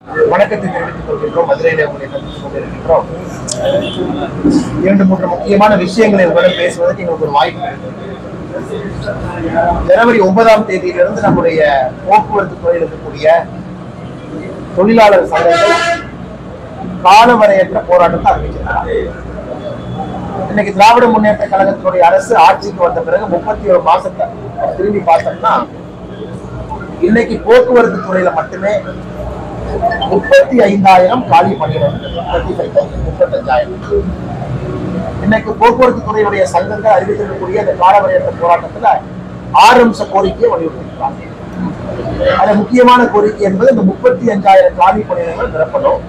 வணக்கத்தை தெரிவித்துக் கொள்கின்றோம். மதுரையிலே உங்களை சந்தித்துக் கொண்டிருக்கின்றோம். 2-3 முக்கியமான விஷயங்களை உங்களிடம் பேசுவதற்கு எங்களுக்கு ஒரு வாய்ப்பு. ஜனவரி 9ஆம் தேதியிலிருந்து நம்முடைய போக்குவரத்து துறையில் இருக்கக்கூடிய தொழிலாளர் சங்கங்கள் காலவரையற்ற போராட்டத்தை அறிவிச்சிருக்காங்க. இன்னைக்கு திராவிட முன்னேற்ற கழகத்தினுடைய அரசு ஆட்சிக்கு வந்த பிறகு 31 மாசத்தை திரும்பி பார்த்தோம்னா இன்னைக்கு போக்குவரத்து துறையில மட்டுமே 35,000 காலி பணியிடங்கள். 35,000. இன்னைக்கு போக்குவரத்து துறையுடைய சங்கங்கள் அறிவித்திருக்கக்கூடிய இந்த காலவரையற்ற போராட்டத்துல 6 அம்ச கோரிக்கையை வலியுறுத்திருக்கிறாங்க. அது முக்கியமான கோரிக்கை என்பது இந்த 35,000 காலி பணியிடங்கள் நிரப்பணும்.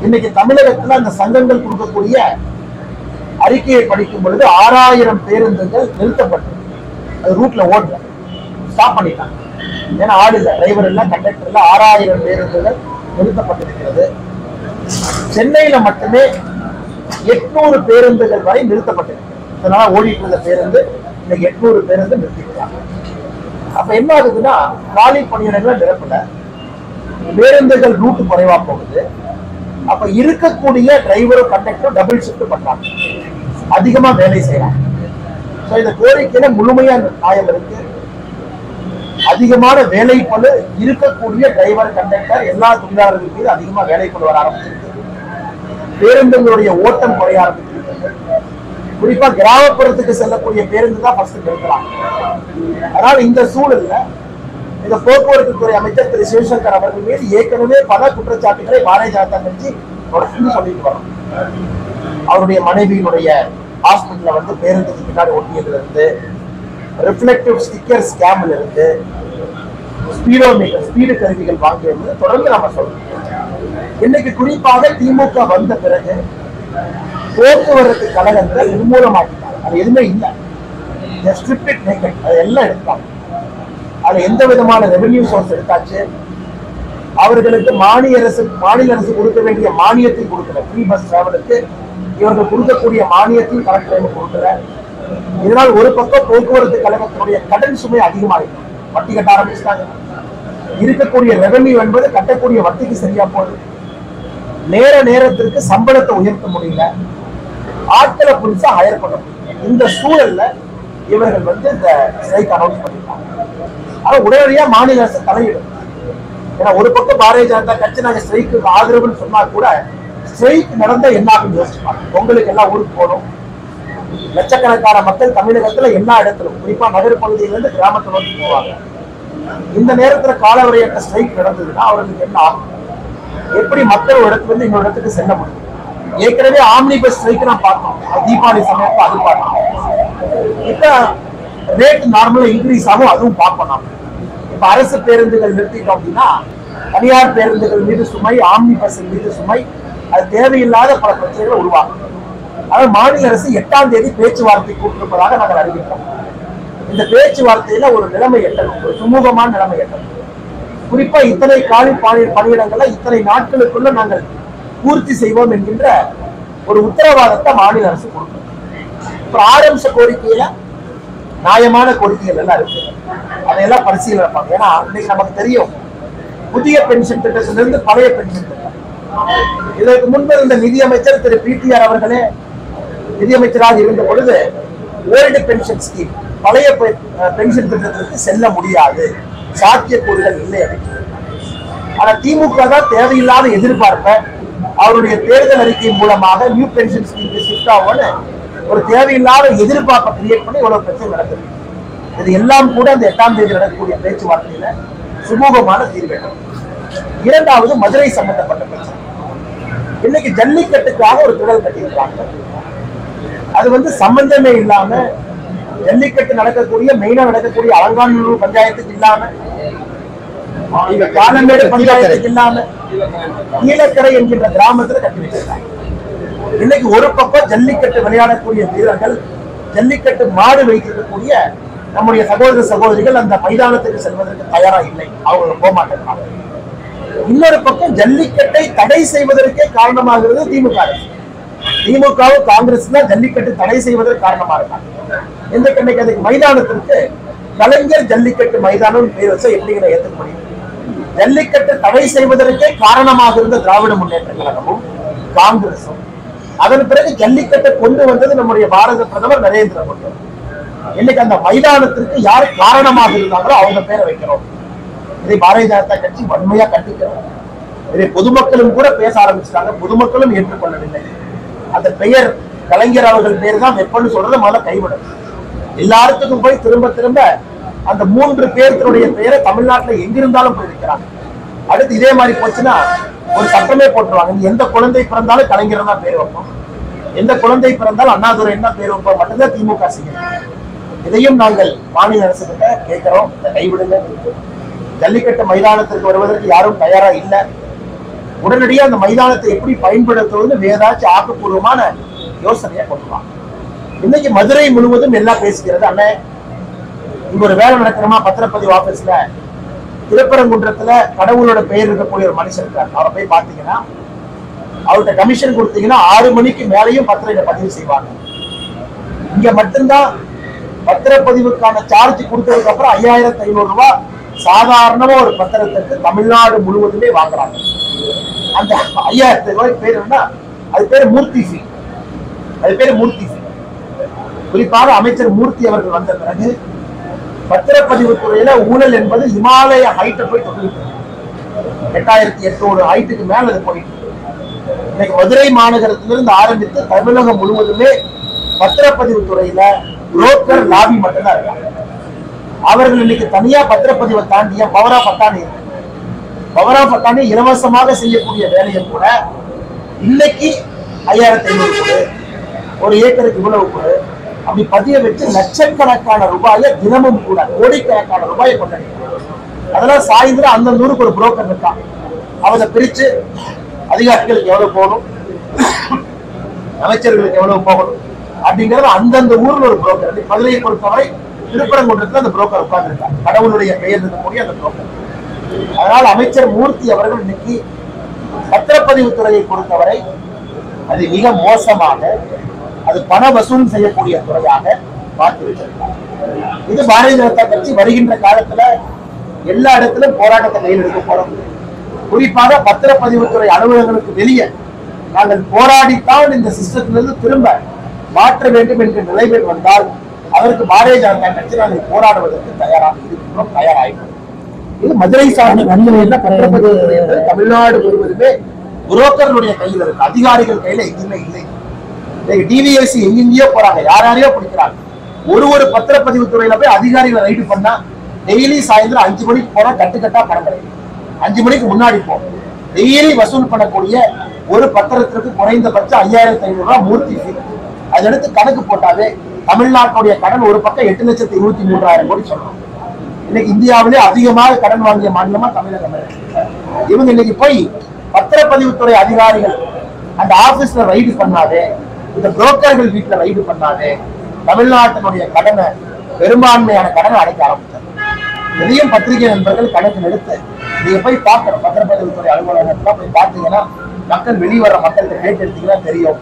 இன்னைக்கு தமிழகத்துல அந்த சங்கங்கள் கொடுக்கக்கூடிய அறிக்கையை படிக்கும் பொழுது 6,000 பேருந்துகள் நிறுத்தப்பட்டு அது ரூட்ல ஓடல, ஸ்டாப் பண்ணிட்டாங்க. ஏன்னா ஆள் இல்ல, டிரைவர் இல்ல, கண்டக்டர் இல்ல. 6,000 பேருந்துகள் நிறுத்தப்பட்டிருக்கிறது. சென்னையில மட்டுமே 800 பேருந்துகள் வரை நிறுத்தப்பட்டிருக்கு. இதனால ஓடிட்டு இருந்த பேருந்து இன்னைக்கு 800 பேருந்து நிறுத்திக்கிறாங்க. அப்ப என்ன ஆகுதுன்னா காலி பணியிடங்களை நிரப்பல, பேருந்துகள் ரூட் குறைவா போகுது. அப்ப இருக்கக்கூடிய டிரைவரும் கண்டக்டரும் டபுள் ஷிஃப்ட் பண்றாங்க, அதிகமா வேலை செய்யறாங்க. இந்த கோரிக்கையில முழுமையா நியாயம் இருக்கு. அதிகமான வேலைப்பளு இருக்கக்கூடிய டிரைவர் கண்டக்டர் எல்லா தொழிலாளர்கள் மீது அதிகமா வேலைப்பளு வர ஆரம்பிச்சிருக்கு. பேருந்துகளுடைய ஓட்டம் குறைய ஆரம்பிச்சிருக்கு. குறிப்பா கிராமப்புறத்துக்கு செல்லக்கூடிய பேருந்து தான் ஃபர்ஸ்ட் நிறுத்தலாம். அதனால இந்த சூழல்ல இந்த போக்குவரத்து துறை அமைச்சர் திரு சிவசங்கர் அவர்கள் மீது ஏற்கனவே பல குற்றச்சாட்டுகளை பாரதிய ஜனதா கட்சி தொடர்ந்து சொல்லிட்டு வரோம். அவருடைய மனைவியினுடைய ஹாஸ்பிட்டல்ல வந்து பேருந்துக்கு பின்னாடி ஒட்டியதுல இருந்து, ரிஃப்ளெக்டிவ் ஸ்டிக்கர் ஸ்கேம்ல இருந்து, ஸ்பீடோமீட்டர் ஸ்பீடு கருவிகள் வாங்கியது தொடர்ந்து நம்ம சொல்றோம். இன்னைக்கு குறிப்பாக திமுக வந்த பிறகு போக்குவரத்து கழகங்கள் நிர்மூலமாக்கிட்டாங்க. அது எதுவுமே இல்லை, அது எல்லாம் எடுத்தாங்க. அது எந்த விதமான ரெவென்யூ சோர்ஸ் எடுத்தாச்சு. அவர்களுக்கு மாநில அரசு கொடுக்க வேண்டிய மானியத்தை கொடுக்கல. ஃப்ரீ பஸ் டிராவலுக்கு இவர்கள் கொடுக்கக்கூடிய மானியத்தையும் கரெக்ட் டைம் கொடுக்கல. இதனால் ஒரு பக்கம் போக்குவரத்து கழகத்தினுடைய கடன் சுமை அதிகமாயிருக்கு. வட்டி கட்ட ஆரம்பிச்சிட்டாங்க. இருக்கக்கூடிய ரெவென்யூ என்பது கட்டக்கூடிய வட்டிக்கு சரியா போகுது. நேரத்திற்கு சம்பளத்தை உயர்த்த முடியல, ஆட்களை புதுசா ஹையர் பண்ண முடியல. இந்த சூழல்ல இவர்கள் வந்து இந்த ஸ்ட்ரைக் அனௌன்ஸ் பண்ணிருக்காங்க. ஆனா உடனடியா மாநில அரசு தலையிடும். ஏன்னா ஒரு பக்கம் பாரதிய ஜனதா கட்சி நாங்க ஸ்ட்ரைக்கு ஆதரவுன்னு சொன்னா கூட ஸ்ட்ரைக் நடந்தா என்ன ஆகும் யோசிப்பாங்க. பொங்கலுக்கு எல்லாம் ஊருக்கு போகணும். லட்சக்கணக்கான மக்கள் தமிழகத்துல எல்லா இடத்திலும் குறிப்பா நகர் பகுதியிலிருந்து கிராமத்தை நோக்கி போவாங்க. இந்த நேரத்துல காலவரையற்ற ஸ்ட்ரைக் நடந்ததுன்னா அவர்களுக்கு என்ன ஆகும்? எப்படி மக்கள் ஒரு இடத்துல இருந்து இன்னொரு இடத்துக்கு செல்ல முடியும்? ஏற்கனவே ஆம்னி பஸ் ஸ்ட்ரைக் நான் பார்த்தோம், தீபாவளி சமயத்துல அது பார்த்தோம். இப்ப ரேட் நார்மலா இன்க்ரீஸ் ஆகும், அதுவும் பார்ப்போம். இப்ப அரசு பேருந்துகள் நிறுத்திட்டோம் அப்படின்னா தனியார் பேருந்துகள் மீது சுமை, ஆம்னி பஸ் மீது சுமை, அது தேவையில்லாத பல பிரச்சனைகளை உருவாகும். ஆனால் மாநில அரசு 8ஆம் தேதி பேச்சுவார்த்தை கூட்டிருப்பதாக நாங்கள் அறிவிக்கிறோம். இந்த பேச்சுவார்த்தையில ஒரு நிலைமை எட்டணும், ஒரு சுமூகமான நிலைமை எட்டணும். குறிப்பா இத்தனை காலி பணியிடங்களை இத்தனை நாட்களுக்குள்ள நாங்கள் பூர்த்தி செய்வோம் என்கின்ற ஒரு உத்தரவாதத்தை மாநில அரசு கொடுக்கணும். இப்ப 6 அம்ச கோரிக்கையில நியாயமான கோரிக்கைகள் எல்லாம் இருக்கு, அதையெல்லாம் பரிசீலனை பண்ணணும். ஏன்னா இன்னைக்கு நமக்கு தெரியும், புதிய பென்ஷன் திட்டத்திலிருந்து பழைய பென்ஷன் திட்டம். இதற்கு முன்பு இருந்த நிதியமைச்சர் திரு பிடிஆர் அவர்களே நிதியமைச்சராக இருந்த பொழுது ஓல்டு பென்ஷன் ஸ்கீம், பழைய பென்ஷன் திட்டத்திற்கு செல்ல முடியாது, சாத்தியக்கூறுகள் இல்லை அப்படின்னு. ஆனா திமுக தான் தேவையில்லாத எதிர்பார்ப்ப அவருடைய தேர்தல் அறிக்கை மூலமாக நியூ பென்ஷன் ஸ்கீம் ஷிஃப்ட் ஆகும்னு ஒரு தேவையில்லாத எதிர்பார்ப்பை கிரியேட் பண்ணி இவ்வளவு பிரச்சனை நடக்குது. இது எல்லாம் கூட அந்த 8ஆம் தேதி நடக்கக்கூடிய பேச்சுவார்த்தையில சுமூகமான தீர்வு. இரண்டாவது மதுரை சம்பந்தப்பட்ட பிரச்சனை. இன்னைக்கு ஜல்லிக்கட்டுக்காக ஒரு திடல் கட்டியிருக்காங்க. அது வந்து சம்பந்தமே இல்லாம ஜல்லிக்கட்டு நடக்கக்கூடிய மெயினா நடக்கக்கூடிய அலங்காநல்லூர் பஞ்சாயத்துக்கு இல்லாம, காலமேடு பஞ்சாயத்துக்கு இல்லாம கீழக்கரை என்கின்ற கிராமத்துல கட்டி வச்சிருக்காங்க. இன்னைக்கு ஒரு பக்கம் ஜல்லிக்கட்டு விளையாடக்கூடிய வீரர்கள், ஜல்லிக்கட்டு மாடு வைத்திருக்கக்கூடிய நம்முடைய சகோதர சகோதரிகள் அந்த மைதானத்துக்கு செல்வதற்கு தயாரா இல்லை, அவங்க போக மாட்டேங்கிறாங்க. இன்னொரு பக்கம் ஜல்லிக்கட்டை தடை செய்வதற்கே காரணமாகிறது திமுக அரசு. திமுகவும் காங்கிரஸ் தான் ஜல்லிக்கட்டு தடை செய்வதற்கு காரணமா இருக்காங்க. எந்த கண்ணைக்கு அதுக்கு மைதானத்திற்கு கலைஞர் ஜல்லிக்கட்டு மைதானம் பேர் வச்சா எப்படிங்கிற ஏற்றுக்க முடியும்? ஜல்லிக்கட்டு தடை செய்வதற்கே காரணமாக இருந்த திராவிட முன்னேற்ற கழகமும் காங்கிரசும் அதன் பிறகு ஜல்லிக்கட்டை கொண்டு வந்தது நம்முடைய பாரத பிரதமர் நரேந்திர மோடி. இன்னைக்கு அந்த மைதானத்திற்கு யார் காரணமாக இருந்தாங்களோ அவங்க பேரை வைக்கிறோம். இதை பாரதிய ஜனதா கட்சி வன்மையா கண்டிக்கிறோம். இதை பொதுமக்களும் கூட பேச ஆரம்பிச்சிட்டாங்க. பொதுமக்களும் ஏற்றுக்கொள்ளவில்லை. அந்த பெயர் கலைஞர் அவர்கள் பேர் தான் வெப்பன்னு சொல்றதை முதல்ல கைவிடும். எல்லாத்துக்கும் போய் திரும்ப திரும்ப அந்த 3 பேர்களுடைய பெயரை தமிழ்நாட்டில் எங்கிருந்தாலும் போயிருக்கிறாங்க. அடுத்து இதே மாதிரி போச்சுன்னா ஒரு சட்டமே போட்டுருவாங்க. எந்த குழந்தை பிறந்தாலும் கலைஞர் தான் பேர் வைப்போம், எந்த குழந்தை பிறந்தாலும் அண்ணாதுரை என்ன பேர் வைப்போம் மட்டும்தான் திமுக செய்யும். இதையும் நாங்கள் மாநில அரசு கிட்ட கேட்கிறோம், கைவிடுங்க. ஜல்லிக்கட்டு மைதானத்திற்கு வருவதற்கு யாரும் தயாரா இல்லை. உடனடியாக அந்த மைதானத்தை எப்படி பயன்படுத்துவது ஏதாச்சும் ஆக்கப்பூர்வமான யோசனையை கொண்டு வாங்க. இன்னைக்கு மதுரை முழுவதும் எல்லாம் பேசுகிறது. அண்ணே, இங்க ஒரு வேலை நடக்கிறோமா பத்திரப்பதிவு ஆபீஸ்ல திருப்பரங்குன்றத்துல கடவுளோட பெயர் இருக்கக்கூடிய ஒரு மனுஷன் இருக்காரு. அவரை போய் பாத்தீங்கன்னா அவர்கிட்ட கமிஷன் கொடுத்தீங்கன்னா 6 மணிக்கு மேலையும் பத்திரிகை பதிவு செய்வாங்க. இங்க மட்டும்தான் பத்திரப்பதிவுக்கான சார்ஜ் கொடுத்ததுக்கு அப்புறம் 5500 ரூபாய் சாதாரணமா ஒரு பத்திரத்துக்கு தமிழ்நாடு முழுவதுமே வாங்குறாங்க. அந்த 5000 ரூபாய் பேர் என்ன? அது பேரு மூர்த்தி ஃபீ. அது பேரு மூர்த்தி ஃபீ. குறிப்பாக அமைச்சர் மூர்த்தி அவர்கள் வந்த பிறகு பத்திரப்பதிவு துறையில ஊழல் என்பது இமாலய ஹைட்டை போய் தொகுதிட்டு 8800 ஹைட்டுக்கு மேல அது போயிட்டு. இன்னைக்கு மதுரை மாநகரத்திலிருந்து ஆரம்பித்து தமிழகம் முழுவதுமே பத்திரப்பதிவு துறையில புரோக்கர் லாபி மட்டும்தான் இருக்காங்க. அவர்கள் இன்னைக்கு தனியா பத்திரப்பதிவை தாண்டிய பவர் ஆஃப் அட்டானி இருக்கு. பவர் ஆஃப் அட்டானி இலவசமாக செய்யக்கூடிய வேலையை கூட இன்னைக்கு 5500 கொடு, ஒரு ஏக்கருக்கு இவ்வளவு கொடு, அப்படி பதிய வச்சு லட்சக்கணக்கான ரூபாயை தினமும் கூட கோடிக்கணக்கான ரூபாயை கொண்டாடிக்கிறாங்க. அதெல்லாம் சாயந்தரம் அந்த ஊருக்கு ஒரு புரோக்கர் இருக்கான். அவங்க பிரிச்சு அதிகாரிகளுக்கு எவ்வளவு போகணும், அமைச்சர்களுக்கு எவ்வளவு போகணும் அப்படிங்கிறது அந்தந்த ஊர்ல ஒரு புரோக்கர். மதுரையை பொறுத்தவரை திருப்பரங்குன்றத்துல அந்த புரோக்கர் உட்கார்ந்து இருக்காங்க. கடவுளுடைய பெயர் இருக்கக்கூடிய அந்த புரோக்கர். அதனால் அமைச்சர் மூர்த்தி அவர்கள் இன்னைக்கு பத்திரப்பதிவு துறையை பொறுத்தவரை அது மிக மோசமாக, அது பண வசூல் செய்யக்கூடிய துறையாக பார்த்து வச்சிருக்காங்க. இது பாரதிய ஜனதா கட்சி வருகின்ற காலத்துல எல்லா இடத்திலும் போராட்டத்தை கையில் எடுக்க போறோம். குறிப்பாக பத்திரப்பதிவுத்துறை அலுவலகங்களுக்கு வெளியே நாங்கள் போராடித்தான் இந்த சிஸ்டத்திலிருந்து திரும்ப மாற்ற வேண்டும் என்ற நிலைமையில் வந்தால் அதற்கு பாரதிய ஜனதா கட்சி நாங்கள் போராடுவதற்கு தயாராக இருக்கிறோம், தயாராகிறோம். இது மதுரை சார்ந்த நன்மையில பத்திரப்பதிவுத்துறை தமிழ்நாடு முழுவதுமே புரோக்கர்களுடைய கையில் இருக்கு, அதிகாரிகள் கையில எங்கேயுமே இல்லை. டிவிஎஸ்சி எங்கெங்கயோ போறாங்க, யாரையோ பிடிக்கிறாங்க. ஒரு பத்திரப்பதிவு துறையில போய் அதிகாரிகளை ரைடு பண்ணா டெய்லி சாயந்தரம் 5 மணிக்கு போனா கட்டுக்கட்டா பணம் கிடைக்கும். 5 மணிக்கு முன்னாடி போகும். டெய்லி வசூல் பண்ணக்கூடிய ஒரு பத்திரத்திற்கு குறைந்தபட்சம் 5500 ரூபாய் மூர்த்தி ஃபீ. அதெடுத்து கணக்கு போட்டாவே தமிழ்நாட்டுடைய கடன் ஒரு பக்கம் 8,23,000 கோடி சொல்லணும். இன்னைக்கு இந்தியாவிலே அதிகமாக கடன் வாங்கிய மாநிலமா தமிழகம். இவங்க இன்னைக்கு போய் பத்திரப்பதிவுத்துறை அதிகாரிகள் அந்த ஆபீஸ்ல ரைடு பண்ணாதே, இந்த புரோக்கர்கள் வீட்டுல ரைடு பண்ணாதே தமிழ்நாட்டினுடைய கடனை, பெரும்பான்மையான கடனை அடைக்க ஆரம்பிச்சாங்க. எதையும் பத்திரிகை நண்பர்கள் கணக்கு எடுத்து நீங்க போய் பார்க்கணும். பத்திரப்பதிவுத்துறை அலுவலகத்துல போய் பார்த்தீங்கன்னா மக்கள் வெளிவர மக்கள்கிட்ட கேட்டு எடுத்தீங்கன்னா தெரியும்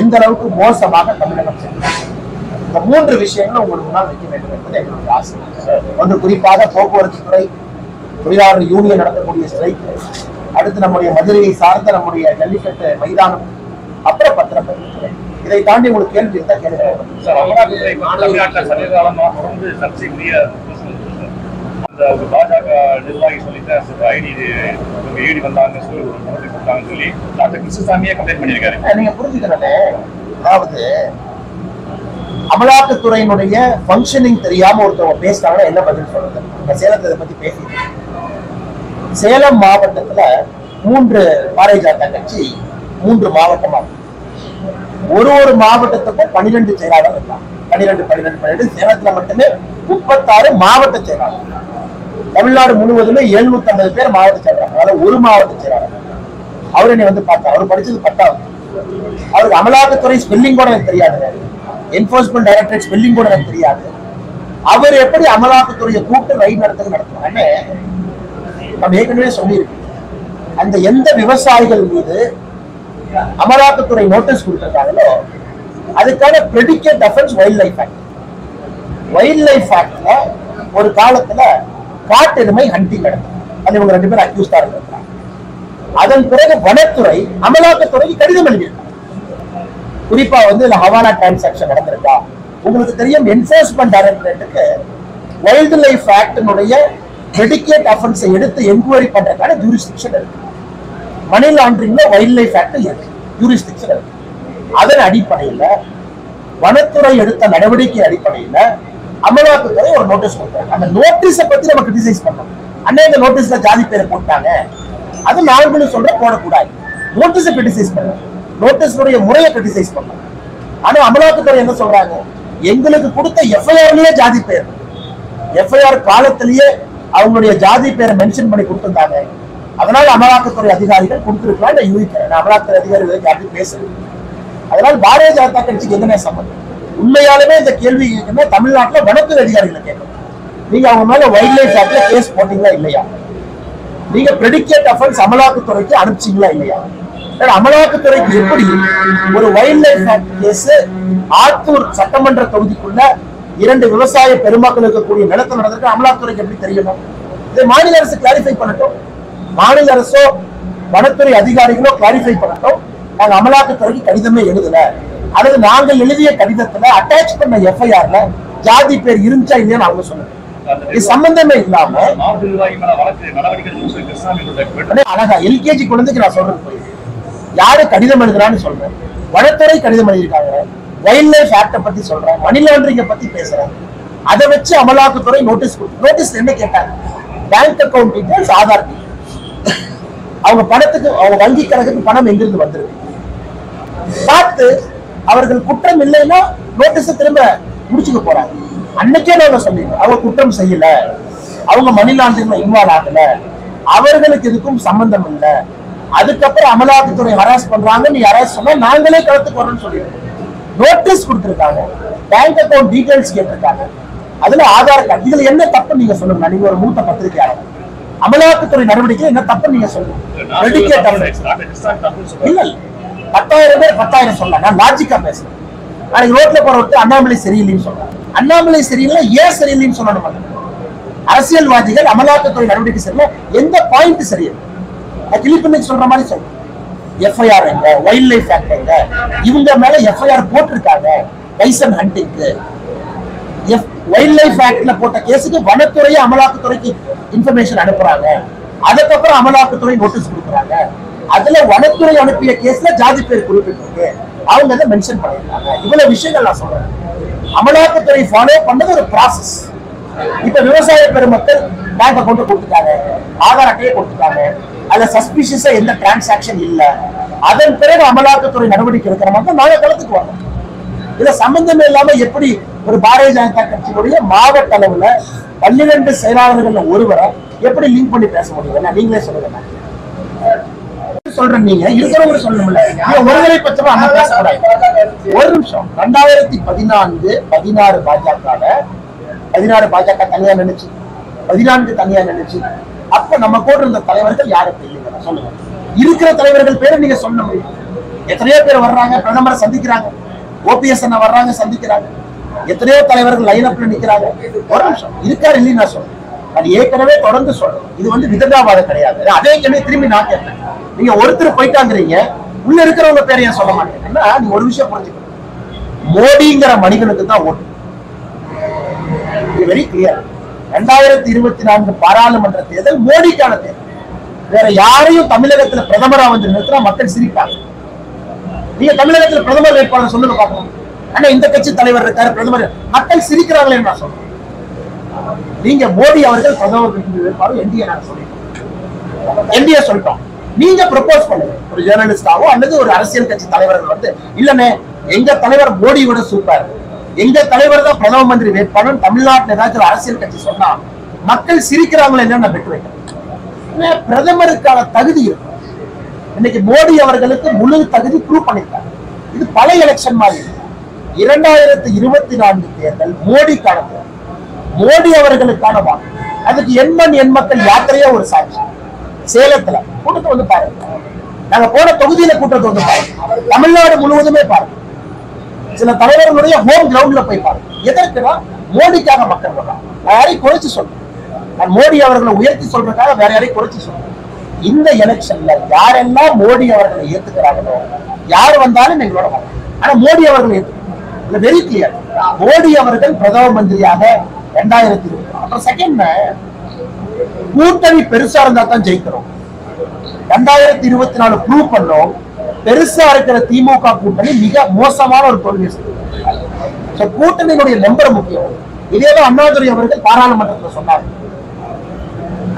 எந்த அளவுக்கு மோசமாக தமிழகம் சென்றாங்க. இந்த 3 விஷயங்களும் உங்களுக்கு முன்னால் வைக்க வேண்டும் என்பது எங்களுடைய ஆசை. ஒன்று குறிப்பாக போக்குவரத்து துறை, தொழிலாளர் யூனியன் நடத்தக்கூடிய ஸ்ட்ரைக், அடுத்து நம்முடைய மதுரையை சார்ந்த நம்முடைய ஜல்லிக்கட்டு மைதானம், அப்புறம் பத்திரப்பதிவுத்துறை. இதை தாண்டி உங்களுக்கு கேள்வி இருந்தா கேள்வி. பாஜக நிர்வாகி சொல்லிட்டு ஐடி வந்தாங்க சொல்லி ஒரு நோட்டீஸ் கொடுத்தாங்கன்னு சொல்லி டாக்டர் கிருஷ்ணசாமியே கம்ப்ளைண்ட் பண்ணியிருக்காரு. நீங்க புரிஞ்சுக்கிறதே, அதாவது அமலாக்கத்துறையினுடைய பங்கனிங் தெரியாம ஒருத்தவங்க பேசினாங்கன்னா என்ன பதில் சொல்றது? சேலத்தை இதை பத்தி பேசிட்டு சேலம் மாவட்டத்துல 3 பாரதிய ஜனதா கட்சி 3 மாவட்டமா ஒரு மாவட்டத்துக்கும் 12 செயலாளர் இருக்காங்க. 12 சேலத்துல மட்டுமே 36 மாவட்ட செயலாளர். தமிழ்நாடு முழுவதுமே 750 பேர் மாவட்ட செயலாளர். அதாவது ஒரு மாவட்ட செயலாளர். அவரு என்னை வந்து பார்த்தார். அவர் படிச்சது 10வது. அவருக்கு அமலாக்கத்துறை ஸ்பெல்லிங் கூட எனக்கு தெரியாது, என்போர்ஸ்மெண்ட் டைரக்டரேட் ஸ்பெல்லிங் கூட எனக்கு தெரியாது. அவர் எப்படி அமலாக்கத்துறையை கூப்பிட்டு ரைட் நடத்துறாங்கன்னு நம்ம ஏற்கனவே சொல்லியிருக்கு. அந்த எந்த விவசாயிகள் மீது அமலாக்கத்துறை நோட்டீஸ் கொடுத்திருக்காங்களோ அதுக்கான predicate offence wild life act. Wild life ஆக்ட்ல ஒரு காலத்துல காட்டெருமை ஹண்டிங் நடக்கும். அது இவங்க 2 பேரும் அக்யூஸ்டா இருக்காங்க. அதன் பிறகு வனத்துறை அமலாக்கத்துறைக்கு கடிதம் எழுதியிருக்காங்க. குறிப்பா இந்த ஹவாலா டிரான்சாக்சன் நடந்திருக்கா உங்களுக்கு தெரியும். என்ஃபோர்ஸ்மெண்ட் டைரக்டரேட்டுக்கு வைல்ட் லைஃப் ஆக்டினுடைய ப்ரெடிகேட் அஃபென்ஸை எடுத்து என்கொயரி பண்றதுக்கான ஜூரிஸ்டிக்ஷன் இருக்கு. மணி லாண்டரிங்ல வைல்ட் லைஃப் ஆக்ட் இருக்கு, ஜூரிஸ்டிக்ஷன் இருக்கு. அதன் அடிப்படையில் வனத்துறை எடுத்த நடவடிக்கை அடிப்படையில் அமலாக்கத்துறை ஒரு நோட்டீஸ் கொடுத்தாங்க. அந்த நோட்டீஸை பத்தி நம்ம கிரிட்டிசைஸ் பண்ணோம். அண்ணே இந்த நோட்டீஸ்ல ஜாதி பேரை போட்டாங்க, அது நாங்களும் சொல்ற போடக்கூடாது. நோட்டீஸை கிரிட்டிசைஸ் பண்ணோம், நோட்டீஸுடைய முறையை கிரிட்டிசைஸ் பண்ணோம். ஆனா அமலாக்கத்துறை என்ன சொல்றாங்க, எங்களுக்கு கொடுத்த எஃப்ஐஆர்லயே ஜாதி பேர், எஃப்ஐஆர் காலத்திலேயே அவங்களுடைய ஜாதி பேரை மென்ஷன் பண்ணி கொடுத்திருந்தாங்க. அதனால அமலாக்கத்துறை அதிகாரிகள் கொடுத்திருக்கலாம். நான் யூகிக்கிறேன், அமலாக்கத்துறை அதிகாரிகளுக்கு அப்படி பேசுறேன். அதனால பாரதிய ஜனதா கட்சிக்கு என்ன சம்பந்தம்? உண்மையாலுமே இந்த கேள்வி தமிழ்நாட்டில் வனத்துறை அதிகாரிகளை கேட்கணும். நீங்க அவங்க மேல வைல்ட் லைஃப் ஆக்ட்ல கேஸ் போட்டீங்களா இல்லையா? நீங்க பிரெடிகேட் அஃபென்ஸ் அமலாக்கத்துறைக்கு அனுப்பிச்சீங்களா இல்லையா? அமலாக்கத்துறைக்கு எப்படி ஒரு wild life act case Attur சட்டமன்ற தொகுதிக்குள்ள 2 விவசாய பெருமக்கள் இருக்கக்கூடிய நிலத்தில் நடந்திருக்கு, அமலாக்கத்துறைக்கு எப்படி தெரியணும்? இதை மாநில அரசு கிளாரிஃபை பண்ணட்டும். மாநில அரசோ வனத்துறை அதிகாரிகளோ கிளாரிஃபை பண்ணட்டும். நாங்க அமலாக்கத்துறைக்கு கடிதமே எழுதல, அல்லது நாங்கள் எழுதிய கடிதத்துல அட்டாச் பண்ண எஃப்ஐஆர்ல ஜாதி பேர் இருந்துச்சா இல்லையான்னு அவங்க சொல்லுங்க. இது சம்பந்தமே இல்லாம அழகா எல்கேஜி குழந்தைக்கு நான் சொல்றது போய் யாரு கடிதம் எழுதுறான்னு சொல்றேன். வனத்துறை கடிதம் எழுதியிருக்காங்க, வைல்ட் லைஃப் ஆக்ட பத்தி சொல்றேன், மணி லாண்டரிங்க பத்தி பேசுறேன். அதை வச்சு அமலாக்கத்துறை நோட்டீஸ் நோட்டீஸ் என்ன கேட்டாங்க? Bank account details, Aadhaar details, அவங்க பணத்துக்கு அவங்க வங்கி கணக்குக்கு பணம் எங்கிருந்து வந்திருக்கு பார்த்து அவர்கள் குற்றம் இல்லைன்னா நோட்டீஸ் திரும்ப முடிச்சுக்க போறாங்க. அன்னைக்கே நாங்க சொல்லிடுவோம், அவங்க குற்றம் செய்யல, அவங்க மணி லாண்டரிங்ல இன்வால்வ் ஆகல, அவர்களுக்கு இதுக்கும் சம்பந்தம் இல்லை. அதுக்கப்புறம் அமலாக்கத்துறை ஹராஸ் பண்றாங்க, நீ ஹராஸ் சொன்னா நாங்களே களத்துக்கு வரோம்னு சொல்லிடுவோம். நோட்டீஸ் கொடுத்திருக்காங்க, பேங்க் அக்கௌண்ட் டீடைல்ஸ் கேட்டிருக்காங்க, அதுல ஆதார் கார்டு. இதுல என்ன தப்பு நீங்க சொல்லுங்க. நீங்க ஒரு மூத்த பத்திரிகையாளர், அமலாக்கத்துறை நடவடிக்கை என்ன தப்பு நீங்க சொல்லுங்க. இல்ல 10,000 பேர் 10,000 சொல்ல, நான் லாஜிக்கா பேசுறேன். நாளைக்கு ரோட்ல போறவருக்கு அண்ணாமலை சரியில்லைன்னு சொல்றேன். அண்ணாமலை சரியில்லை, ஏன் சரியில்லைன்னு சொல்லணும்? அரசியல்வாதிகள் அமலாக்கத்துறை நடவடிக்கை சரியில்லை, எந்த பாயிண்ட் சரியில்லை கிளிப்பின்னு சொல்ற மாதிரி சொல்றேன். எஃப்ஐஆர் எங்க, வைல்ட் லைஃப் ஆக்ட் எங்க, இவங்க மேல எஃப்ஐஆர் போட்டிருக்காங்க லைசன் ஹண்டிங்க்கு. வைல்ட் லைஃப் ஆக்ட்ல போட்ட கேஸுக்கு வனத்துறையை அமலாக்கத்துறைக்கு இன்ஃபர்மேஷன் அனுப்புறாங்க. அதுக்கப்புறம் அமலாக்கத்துறை நோட்டீஸ் கொடுக்குறாங்க. அதுல வனத்துறை அனுப்பிய கேஸ்ல ஜாதி பேர் குறிப்பிட்டிருக்கு, அவங்க அதை மென்ஷன் பண்ணிருக்காங்க. இவ்வளவு விஷயங்கள் நான் சொல்றேன். அமலாக்கத்துறை ஃபாலோ பண்ணது ஒரு ப்ராசஸ். இப்ப விவசாய பெருமக்கள் பேங்க் அக்கௌண்ட் கொடுத்துட்டாங்க, ஆதார் அட்டையை கொடுத்துட்டாங்க, அதுல சஸ்பிஷியஸா எந்த டிரான்சாக்சன் இல்ல. அதன் பிறகு அமலாக்கத்துறை நடவடிக்கை எடுக்கிற மாதிரி நாங்க களத்துக்கு வரோம். இதுல சம்பந்தமே இல்லாம எப்படி ஒரு பாரதிய ஜனதா கட்சியுடைய மாவட்ட அளவுல 12 செயலாளர்கள் ஒருவரை எப்படி லிங்க் பண்ணி பேச முடியும்? நீங்களே சொல்லுங்க. சொல்றேன், நீங்க இருக்கிறவங்க சொல்லணும்ல, ஒருவரை பட்சமா அண்ணா பேசக்கூடாது. ஒரு நிமிஷம். 2014-16 பாஜக தனியா நினைச்சு, 14 தனியா நினைச்சு, அப்ப நம்ம கூட இருந்த தலைவர்கள் யாருக்கு இல்லைங்க சொல்லுங்க. இருக்கிற தலைவர்கள் பேரை நீங்க சொல்ல முடியும். எத்தனையோ பேர் வர்றாங்க, பிரதமரை சந்திக்கிறாங்க, ஓபிஎஸ் அண்ணா வர்றாங்க சந்திக்கிறாங்க, எத்தனையோ தலைவர்கள் லைன் அப்ல நிக்கிறாங்க. ஒரு நிமிஷம் இருக்காரு இல்லைன்னு நான் சொல்றேன். அது ஏற்கனவே தொடர்ந்து சொல்றேன். இது விதண்டாவாதம் கிடையாது. அதே கேள்வி திரும்பி நான் கேட்பேன். நீங்க ஒருத்தர் போயிட்டாங்கிறீங்க, உள்ள இருக்கிறவங்க பேரை ஏன் சொல்ல மாட்டேங்கன்னா, நீங்க ஒரு விஷயம் புரிஞ்சுக்கணும். மோடிங்கிற மனிதனுக்கு தான் ஓட்டு. Very clear. 2024 பாராளுமன்ற தேர்தல் மோடிக்கான தேர்தல். வேற யாரையும் தமிழகத்துல பிரதமரா வந்து நிறுத்தினா மக்கள் சிரிப்பாங்க. நீங்க தமிழகத்துல பிரதமர் வேட்பாளர் சொல்லுங்க பார்க்கலாம். ஆனா இந்த கட்சி தலைவர் இருக்காரு, பிரதமர், மக்கள் சிரிக்கிறாங்களே நான் சொல்றேன். நீங்க மோடி அவர்கள் பிரதமர் வேட்பாளர் என்டிஏ நாங்க சொல்லிட்டோம், என்டிஏ சொல்லிட்டோம். நீங்க ப்ரொபோஸ் பண்ணுங்க, ஒரு ஜேர்னலிஸ்டாவோ அல்லது ஒரு அரசியல் கட்சி தலைவர்கள் வந்து, இல்லனே எங்க தலைவர் மோடி விட சூப்பர், எங்க தலைவர் தான் பிரதம மந்திரி வேட்பாளர் தமிழ்நாட்டில் ஏதாச்சும் அரசியல் கட்சி சொன்னா மக்கள் சிரிக்கிறாங்களே நான் பெற்று வைக்கிறேன். பிரதமருக்கான தகுதி இருக்கு. இன்னைக்கு மோடி அவர்களுக்கு முழு தகுதி ப்ரூவ் பண்ணிருக்காங்க. இது பல எலெக்ஷன் மாதிரி. 2024 தேர்தல் மோடிக்கான தேர்தல், மோடி அவர்களுக்கான வாக்கு. அதுக்கு எண் மக்கள் யாத்திரையா ஒரு சாட்சி. சேலத்துல கூட்டத்தை வந்து பாருங்க, நாங்க போன தொகுதியில கூட்டத்தை வந்து பாருங்க, தமிழ்நாடு முழுவதுமே பாருங்க, சில தலைவர்களுடைய ஹோம் கிரவுண்ட்ல போய் பாருங்க. எதற்குனா மோடிக்காக மக்கள் வர்றாங்க. யாரையும் குறைச்சு சொல்றேன். நான் மோடி அவர்களை உயர்த்தி சொல்றதுக்காக வேற யாரையும் குறைச்சி சொல்றேன். இந்த எலெக்ஷன்ல யாரெல்லாம் மோடி அவர்களை ஏத்துக்கிறாங்களோ யார் வந்தாலும் எங்களோட வரும். ஆனா மோடி அவர்களை ஏத்துக்க வெரி கிளியர். மோடி அவர்கள் பிரதம மந்திரியாக 2020 அப்புறம் செகண்ட் கூட்டணி பெருசா இருந்தா தான் ஜெயிக்கிறோம். 2024 ப்ரூவ் பண்ணோம். பெருசா இருக்கிற திமுக கூட்டணி மிக மோசமான ஒரு தோல்வி. கூட்டணியினுடைய நம்பர் முக்கியம். இதேதான் அண்ணாதுரை அவர்கள் பாராளுமன்றத்தில் சொன்னார்.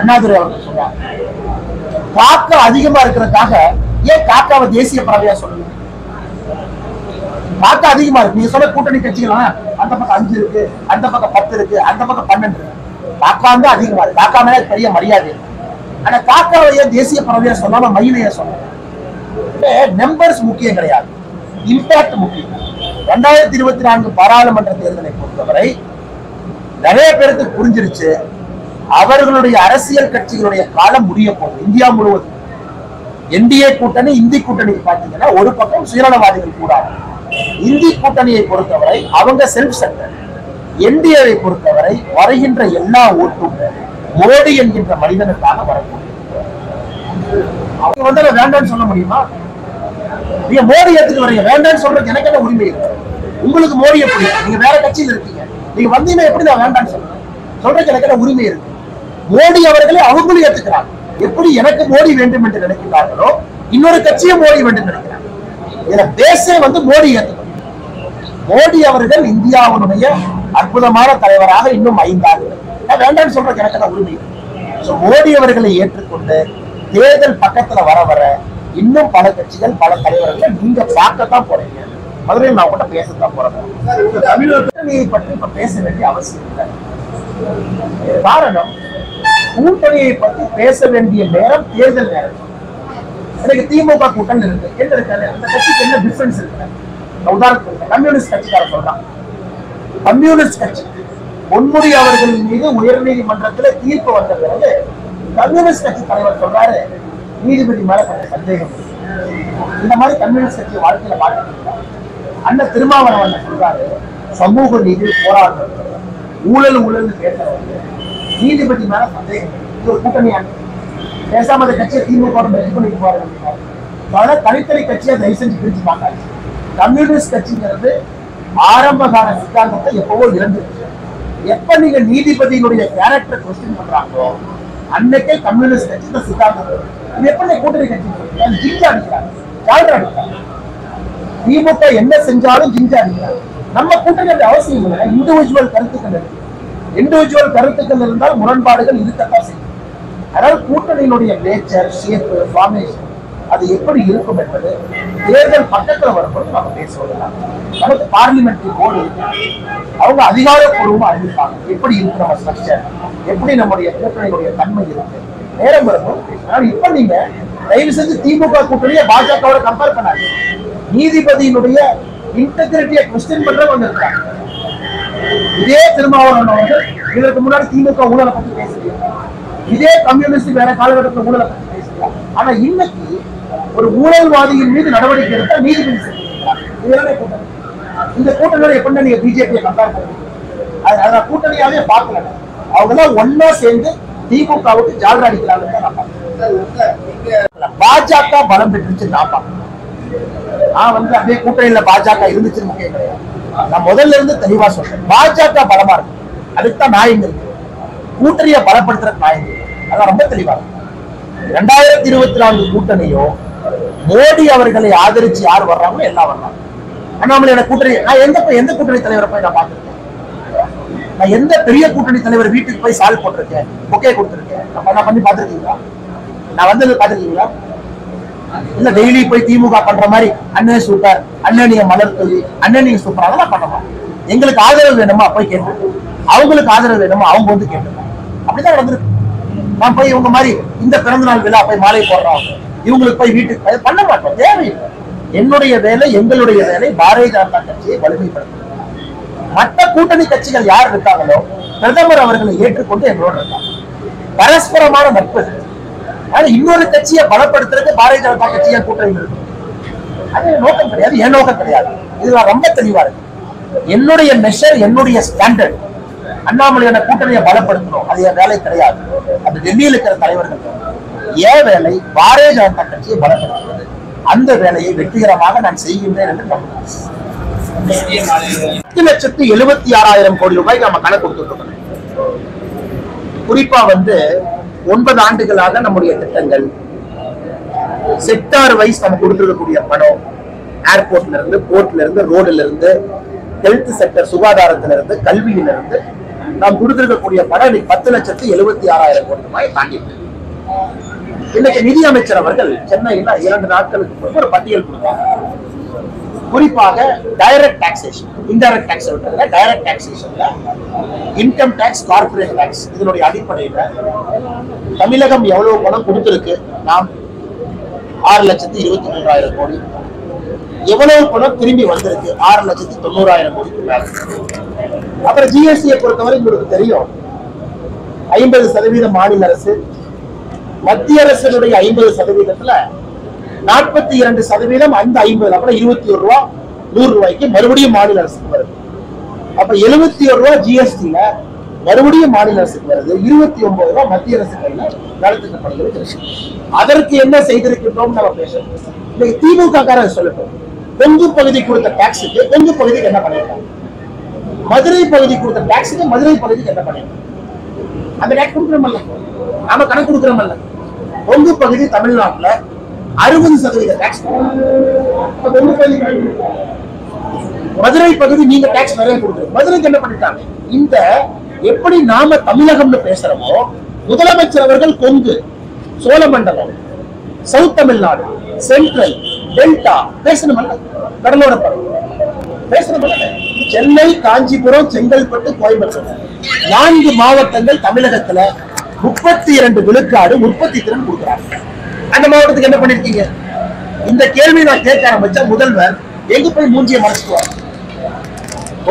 அண்ணாதுரை அவர்கள் சொன்னார், காக்கா அதிகமா இருக்கிறதுக்காக ஏன் காக்காவை தேசிய பறவையா சொல்லுங்க? காக்கா அதிகமா இருக்கு. நீங்க சொல்ல கூட்டணி கட்சிகள் அந்த பக்கம் 5 இருக்கு, அந்த பக்கம் 10 இருக்கு, அந்த பக்கம் 12 இருக்கு. காக்கா தான் அதிகமா இருக்கு. காக்கா மேல பெரிய மரியாதை. ஆனா காக்காவை ஏன் தேசிய பறவையா சொல்லாம மயிலையா சொல்லலாம்? நம்பர்ஸ் முக்கியம் கிடையாது, இம்பாக்ட் முக்கியம். 2024 பாராளுமன்ற தேர்தலை பொறுத்தவரை நிறைய பேருக்கு புரிஞ்சிருச்சு, அவர்களுடைய அரசியல் கட்சிகளுடைய காலம் முடிய போகுது. இந்தியா முழுவதும் என்டிஏ கூட்டணி, இந்தி கூட்டணி பாத்தீங்கன்னா ஒரு பக்கம் சுயநலவாதிகள் கூடாது. இந்தி கூட்டணியை பொறுத்தவரை அவங்க செல்ஃப் சென்டர். என்டிஏவை பொறுத்தவரை வருகின்ற எல்லா ஓட்டும் மோடி என்கின்ற மனிதனுக்காக வரக்கூடிய. அவங்க வந்து வேண்டாம்னு சொல்ல முடியுமா? நீங்க மோடி ஏத்துக்கு வரீங்க, வேண்டாம்னு சொல்றதுக்கு எனக்கு என்ன உரிமை இருக்கு? உங்களுக்கு மோடி எப்படி? நீங்க வேற கட்சியில் இருக்கீங்க, நீங்க வந்தீங்கன்னா எப்படி நான் வேண்டாம்னு சொல்றதுக்கு எனக்கு என்ன உரிமை இருக்கு? மோடி அவர்களே அவங்களும் ஏத்துக்கிறாங்க. எப்படி எனக்கு மோடி வேண்டும் என்று நினைக்கிறார்களோ இன்னொரு கட்சியை மோடி வேண்டும் நினைக்கிறாங்க. இதுல பேசே வந்து மோடி ஏத்துக்கணும். மோடி அவர்கள் இந்தியாவுடைய அற்புதமான தலைவராக இன்னும் 5 ஆண்டுகள். நான் வேண்டாம்னு சொல்றதுக்கு எனக்கு என்ன உரிமை இருக்கு? மோடி அவர்களை ஏற்றுக்கொண்டு தேர்தல் பக்கத்துல வர வர இன்னும் பல கட்சிகள், பல தலைவர்கள் நீங்க பார்க்கத்தான் போறீங்க. மதுரையில் நான் கூட பேசத்தான் போறேன். கூட்டணியை பற்றி இப்ப பேச வேண்டிய அவசியம் இல்லை. காரணம், கூட்டணியை பற்றி பேச வேண்டிய நேரம் தேர்தல் நேரம். எனக்கு திமுக கூட்டணி இருக்கு, என்ன இருக்காது, அந்த கட்சிக்கு என்ன டிஃபரன்ஸ் இருக்கு? உதாரணத்துக்கு கம்யூனிஸ்ட் கட்சிக்கார சொல்றான், கம்யூனிஸ்ட் கட்சி பொன்முடி அவர்கள் மீது உயர்நீதிமன்றத்தில் தீர்ப்பு வந்த பிறகு கம்யூனிஸ்ட் கட்சி தலைவர் சொல்றாரு, நீதிபதி மேல கொஞ்சம் சந்தேகம். இந்த மாதிரி கம்யூனிஸ்ட் கட்சி வாழ்க்கையில பார்க்க அண்ணன் திருமாவளவன் சொல்றாரு, சமூக நீதி போராடுறது, ஊழல் பேசுறது, நீதிபதி மேல சந்தேகம். இது ஒரு கூட்டணியான பேசாம அந்த கட்சியை திமுக பண்ணிட்டு போறாங்க. தனித்தனி கட்சியை தயவு செஞ்சு பிரிச்சு பார்க்காது. கம்யூனிஸ்ட் கட்சிங்கிறது ஆரம்ப கால சித்தாந்தத்தை எப்பவோ இழந்துருச்சு. எப்ப நீங்க நீதிபதியினுடைய கேரக்டர் கொஸ்டின் பண்றாங்களோ அன்னைக்கே கம்யூனிஸ்ட் கட்சி தான் சித்தாந்தம். இது எப்படி கூட்டணி கட்சி ஜிஞ்சா அடிக்கிறாங்க, ஜால்ரா அடிக்கிறாங்க. திமுக என்ன செஞ்சாலும் ஜிஞ்சா அடிக்கிறாங்க. நம்ம கூட்டணி அவசியம் இல்லை. இண்டிவிஜுவல் கருத்துக்கள் இருக்கு. இண்டிவிஜுவல் கருத்துக்கள் இருந்தால் முரண்பாடுகள் இருக்கத்தான் செய்யும். அதாவது கூட்டணியினுடைய நேச்சர், ஷேப், ஃபார்மேஷன் அது எப்படி இருக்கும் என்பது தேர்தல் பக்கத்துல வரும்போது நம்ம பேசுவதெல்லாம். நமக்கு பார்லிமெண்டரி போர்டு இருக்கு, அவங்க அதிகாரப்பூர்வமா அறிவிப்பாங்க எப்படி இருக்கு நம்ம ஸ்ட்ரக்சர், எப்படி நம்முடைய கூட்டணியுடைய தன்மை இருக்கு. நேரம் வரும்போது இப்ப நீங்க தயவு செஞ்சு திமுக கூட்டணியை பாஜகவோட கம்பேர் பண்ணாங்க. நீதிபதியினுடைய இன்டெகிரிட்டியை கொஸ்டின் பண்றவங்க இருக்காங்க. இதே திருமாவளவன் அவர்கள் இதற்கு முன்னாடி திமுக ஊழலை பத்தி பேசுறீங்க, இதே கம்யூனிஸ்ட் வேற காலகட்டத்தில் ஊழலை பத்தி பேசுறீங்க. ஆனா இன்னைக்கு ஒரு ஊழல்வாதியின் மீது நடவடிக்கை எடுத்தா நீதிபதி கூட்டணி. இந்த கூட்டணியோட எப்படி நீங்க பிஜேபியை கம்பேர் பண்ணுவீங்க? கூட்டணியாவே பார்க்கல. அவங்க எல்லாம் ஒன்னா சேர்ந்து திமுகவுக்கு ஜால்ரா அடிக்கிறாங்க. பாஜக பலம் பெற்றுச்சு நான் பார்க்கிறேன். நான் வந்து அப்படியே கூட்டணியில பாஜக இருந்துச்சுன்னு முக்கியம் கிடையாது. நான் முதல்ல இருந்து தெளிவா சொல்றேன், பாஜக பலமா இருக்கு, அதுக்குதான் நான் இங்க இருக்கு. கூட்டணியை பலப்படுத்துறதுக்கு நான் இங்க இருக்கு. அதான் ரொம்ப தெளிவா இருக்கு. 2024 கூட்டணியோ மோடி அவர்களை ஆதரிச்சு யார் வர்றாங்களோ எல்லாம் வர்றாங்க. அண்ணாமலை கூட்டணி நான் எந்த கூட்டணி தலைவரை போய் நான் பார்த்திருக்கேன்? நான் எந்த பெரிய கூட்டணி தலைவர் வீட்டுக்கு போய் சால் போட்டிருக்கேன், பொக்கே கொடுத்திருக்கேன்? நான் பண்ணி பார்த்திருக்கீங்களா? நான் வந்து பார்த்திருக்கீங்களா? இல்ல டெய்லி போய் திமுக பண்ற மாதிரி அண்ணன் சூப்பர், அண்ணன் நீங்க மலர் தொழில், அண்ணன் நீங்க சூப்பர், அதெல்லாம் பண்ணலாம். எங்களுக்கு ஆதரவு வேணுமா போய் கேட்டு, அவங்களுக்கு ஆதரவு வேணுமா அவங்க வந்து கேட்டு, அப்படிதான் நடந்திருக்கு. நான் போய் இவங்க மாதிரி இந்த பிறந்த நாள் விழா போய் மாலை போடுறோம், இவங்களுக்கு போய் வீட்டுக்கு பண்ண மாட்டோம், தேவையில்லை. என்னுடைய வேலை, எங்களுடைய வேலை பாரதிய ஜனதா கட்சியை வலிமைப்படுத்தும். மற்ற கூட்டணி கட்சிகள் யார் இருக்காங்களோ பிரதமர் அவர்களை ஏற்றுக்கொண்டு எங்களோட இருக்காங்க. பரஸ்பரமான நட்பு. ஆனா இன்னொரு கட்சியை பலப்படுத்துறது பாரதிய ஜனதா கட்சியா கூட்டணி இருக்கு. அது நோக்கம் கிடையாது, என் நோக்கம் கிடையாது. இது ரொம்ப தெளிவா இருக்கு. என்னுடைய மெஷர், என்னுடைய ஸ்டாண்டர்ட் அண்ணாமலையான கூட்டணியை பலப்படுத்தணும், அது என் வேலை கிடையாது. அந்த டெல்லியில் இருக்கிற தலைவர்கள் ஏன் வேலை பாரதிய ஜனதா கட்சியை பலப்படுத்துவது. அந்த வேலையை வெற்றிகரமாக நான் செய்கின்றேன் என்று நம்புகிறேன். 8,76,000 கோடி ரூபாய் நம்ம கணக்கு கொடுத்துருக்கோம். குறிப்பா 9 ஆண்டுகளாக நம்முடைய திட்டங்கள் செக்டார் வைஸ் நம்ம கொடுத்திருக்கக்கூடிய பணம், ஏர்போர்ட்ல இருந்து, போர்ட்ல இருந்து, ரோடுல இருந்து, ஹெல்த் செக்டர் சுகாதாரத்திலிருந்து, கல்வியிலிருந்து நாம் கொடுத்திருக்கக்கூடிய பணம் 10,76,000 கோடி ரூபாய் தாண்டிட்டு. இன்னைக்கு நிதி அமைச்சர் அவர்கள் சென்னையில 2 நாட்களுக்கு ஒரு பட்டியல் கொடுத்தாங்க. குறிப்பாக டைரக்ட் டாக்ஸேஷன், இன்டைரக்ட் டாக்ஸ் விட்டுறதுல டைரக்ட் டாக்ஸேஷன்ல இன்கம் டாக்ஸ், கார்பரேட் டாக்ஸ், இதனுடைய அடிப்படையில தமிழகம் எவ்வளவு பணம் கொடுத்திருக்கு? நாம் 6,23,000 கோடி. எவ்வளவு பணம் திரும்பி வந்திருக்கு? 6,90,000 கோடிக்கு மேல. அப்புறம் ஜிஎஸ்டியை பொறுத்தவரை உங்களுக்கு தெரியும், 50% மாநில அரசு, மத்திய அரசினுடைய 50%த்துல 42% அந்த 50, அப்புறம் 21 ரூபா 100 ரூபாய்க்கு மறுபடியும் மாநில அரசுக்கு வருது. அப்ப 71 ரூபா ஜிஎஸ்டில மறுபடியும் மாநில அரசுக்கு வருது, 29 ரூபா மத்திய அரசு கையில நடத்தப்படுகிறது. அதற்கு என்ன செய்திருக்கின்றோம் நம்ம பேசணும். இன்னைக்கு திமுக காரன் சொல்லட்டும், கொங்கு பகுதி கொடுத்த டாக்ஸுக்கு கொங்கு பகுதிக்கு என்ன பண்ணிருக்காங்க, மதுரை பகுதி கொடுத்த டாக்ஸுக்கு மதுரை பகுதிக்கு என்ன பண்ணிருக்காங்க. அந்த டாக்ஸ் கொடுக்குறோம்ல, நாம கணக்கு கொடுக்குறோம்ல. கொங்கு பகுதி தமிழ்நாட்டுல 60% டாக்ஸ், மதுரை பகுதி நீங்க டாக்ஸ் நிறைய கொடுக்குறீங்க, மதுரைக்கு என்ன பண்ணிட்டாங்க. இந்த எப்படி நாம தமிழகம்னு பேசுறோமோ, முதலமைச்சர் அவர்கள் Kongu, Cholamandalam, south Tamil Nadu, central, delta பேசணுமல்ல, கடலோர பகுதி பேசணுமல்ல. சென்னை, காஞ்சிபுரம், செங்கல்பட்டு, கோயம்புத்தூர் 4 மாவட்டங்கள் தமிழகத்துல 32 விழுக்காடு உற்பத்தி திறன் கொடுக்குறாங்க. அந்த மாவட்டத்துக்கு என்ன பண்ணிருக்கீங்க? இந்த கேள்வி நான் கேட்க ஆரம்பிச்சா முதல்வர் எங்க போய் மூஞ்சியை மறைச்சுக்குவார்.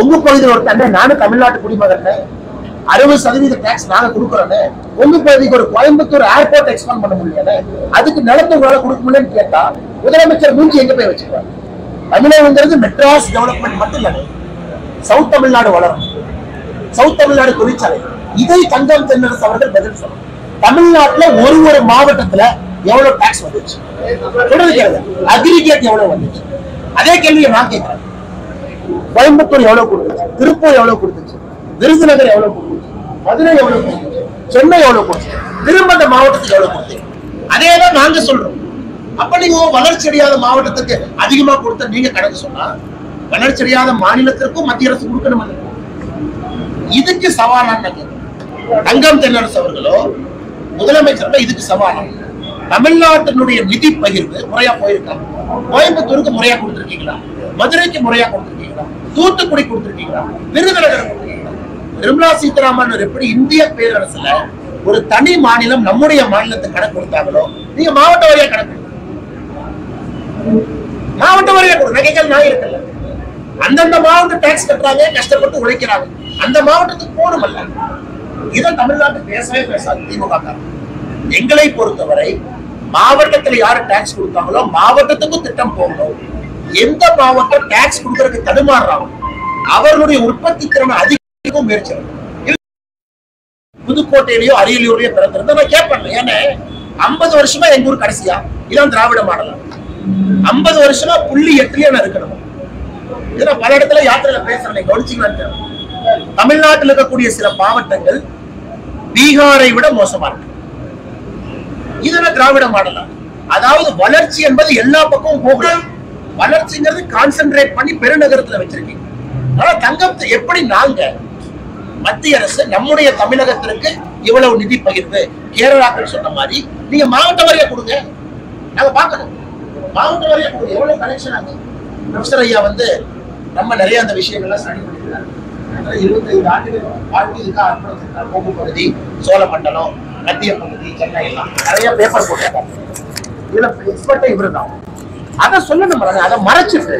உங்க பகுதியில் ஒரு தண்டை, நானும் தமிழ்நாட்டு குடிமகன், 60% டாக்ஸ் நாங்க கொடுக்கறோன்னு, உங்க பகுதிக்கு ஒரு கோயம்புத்தூர் ஏர்போர்ட் எக்ஸ்பாண்ட் பண்ண முடியல, அதுக்கு நிலத்தை உங்களால கொடுக்க முடியலன்னு கேட்டா முதலமைச்சர் மூஞ்சி எங்க போய் வச்சுக்குவார். தமிழகங்கிறது மெட்ராஸ் டெவலப்மெண்ட் மட்டும் இல்லை, சவுத் தமிழ்நாடு வளரும், சவுத் தமிழ்நாடு தொழிற்சாலை. இதை தங்கம் தென்னரசு அவர்கள் பதில் சொல்லணும். தமிழ்நாட்டுல ஒரு மாவட்டத்துல எவ்வளவு டாக்ஸ் வந்துச்சு, அக்ரிகேட் எவ்வளவு வந்துச்சு, அதே கேள்வியை நான் கேட்கிறேன். கோயம்புத்தூர் எவ்வளவு கொடுத்துச்சு, திருப்பூர் எவ்வளவு கொடுத்துச்சு, விருதுநகர் எவ்வளவு கொடுத்துச்சு, மதுரை எவ்வளவு கொடுத்துச்சு, சென்னை எவ்வளவு கொடுத்துச்சு, திரும்ப அந்த மாவட்டத்துக்கு எவ்வளவு கொடுத்து, அதேதான் நாங்க சொல்றோம். அப்ப நீங்க வளர்ச்சி அடையாத மாவட்டத்துக்கு அதிகமா கொடுத்த நீங்க கணக்கு சொன்னா, வளர்ச்சி அடையாத மாநிலத்திற்கும் மத்திய அரசு கொடுக்கணும். இதுக்கு சவாலான தங்கம் தென்னரசு அவர்களோ முதலமைச்சர் இதுக்கு சவாலான தமிழ்நாட்டினுடைய நிதி பகிர்வு முறையா போயிருக்காங்க. கோயம்புத்தூருக்கு முறையா கொடுத்திருக்கீங்களா, மதுரைக்கு முறையா கொடுத்திருக்கீங்களா, தூத்துக்குடி கொடுத்திருக்கீங்களா, விருதுநகர் கொடுத்திருக்கீங்களா? நிர்மலா சீதாராமன் எப்படி இந்திய பேரரசுல ஒரு தனி மாநிலம் நம்முடைய மாநிலத்துக்கு கணக்கு கொடுத்தாங்களோ, நீங்க மாவட்ட வாரியா கணக்கு, மாவட்ட வாரியா கொடு. நகைகள் நான் இருக்கல, அந்தந்த மாவட்ட டாக்ஸ் கட்டுறாங்க, கஷ்டப்பட்டு உழைக்கிறாங்க, அந்த மாவட்டத்துக்கு போகணுமல்ல. இதான் தமிழ்நாட்டு பேசவே பேசாது திமுக. எங்களை பொறுத்தவரை மாவட்டத்தில் யாரு டாக்ஸ் கொடுத்தாங்களோ மாவட்டத்துக்கும் திட்டம் போகணும். எந்த மாவட்டம் டாக்ஸ் கொடுக்கறதுக்கு தடுமாறுறாங்க அவர்களுடைய உற்பத்தி திறனை அதிகம் முயற்சி. புதுக்கோட்டையிலயோ அரியலூர்லயோ பிறந்திருந்தா நான் கேட்பேன், ஏன்னா 50 வருஷமா எங்க ஊர் கடைசியா இதான் திராவிட மாடல், 50 வருஷமா 0.8 நான் இருக்கணும். இதெல்லாம் பல இடத்துல யாத்திரையில பேசுறேன், கவனிச்சீங்களான்னு. தமிழ்நாட்டில் இருக்கக்கூடிய சில மாவட்டங்கள் பீகாரை விட மோசமா இருக்கு. இதுதான் திராவிட மாடலா? அதாவது வளர்ச்சி என்பது எல்லா பக்கமும் போகணும். வளர்ச்சிங்கிறது கான்சென்ட்ரேட் பண்ணி பெருநகரத்துல வச்சிருக்கீங்க. ஆனா தங்கத்தை எப்படி நாங்க மத்திய அரசு நம்முடைய தமிழகத்திற்கு இவ்வளவு நிதி பகிர்வு, கேரளாக்கள் சொன்ன மாதிரி நீங்க மாவட்ட வாரியா கொடுங்க, நாங்க பார்க்கணும். மாவட்ட வாரியா கொடுங்க, எவ்வளவு கனெக்ஷன் ஆகுது. ப்ரொஃபசர் ஐயா நம்ம நிறைய அந்த விஷயங்கள்லாம் ஸ்டடி பண்ணிருக்காரு. 25 ஆண்டுகள் வாழ்க்கை இதுக்காக அர்ப்பணிச்சிருக்காரு. கொங்கு பகுதி, சோழமண்டலம், மத்திய பகுதி, சென்னை எல்லாம் நிறைய பேப்பர் போட்டிருக்காரு. இதுல எக்ஸ்பர்ட்டே இவருதான். அதை சொல்லணும், அதை மறைச்சிட்டு